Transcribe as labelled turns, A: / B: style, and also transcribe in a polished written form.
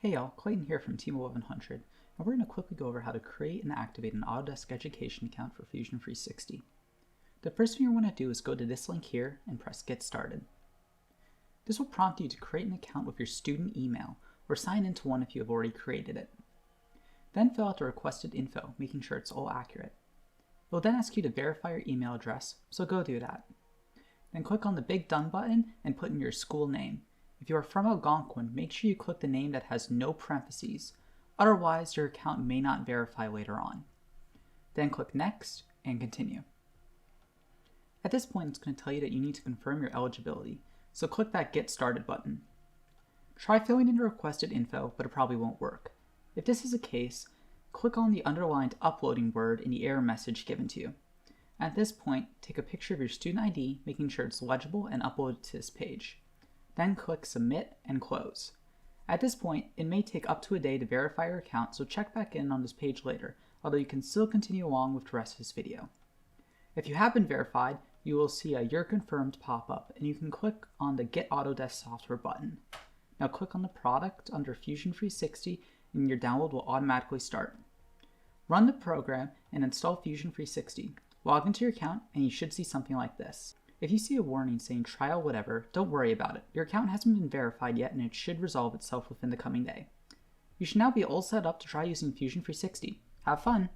A: Hey y'all, Clayton here from Team 1100, and we're going to quickly go over how to create and activate an Autodesk Education account for Fusion 360. The first thing you want to do is go to this link here and press Get Started. This will prompt you to create an account with your student email, or sign into one if you have already created it. Then fill out the requested info, making sure it's all accurate. It will then ask you to verify your email address, so go do that. Then click on the big Done button and put in your school name. If you are from Algonquin, make sure you click the name that has no parentheses, otherwise your account may not verify later on. Then click Next and continue. At this point, it's going to tell you that you need to confirm your eligibility, so click that Get Started button. Try filling in the requested info, but it probably won't work. If this is the case, click on the underlined uploading word in the error message given to you. At this point, take a picture of your student ID, making sure it's legible, and upload it to this page. Then click Submit and Close. At this point, it may take up to a day to verify your account, so check back in on this page later, although you can still continue along with the rest of this video. If you have been verified, you will see a You're Confirmed pop up, and you can click on the Get Autodesk Software button. Now click on the product under Fusion 360 and your download will automatically start. Run the program and install Fusion 360. Log into your account and you should see something like this. If you see a warning saying trial whatever, don't worry about it. Your account hasn't been verified yet and it should resolve itself within the coming day. You should now be all set up to try using Fusion 360. Have fun!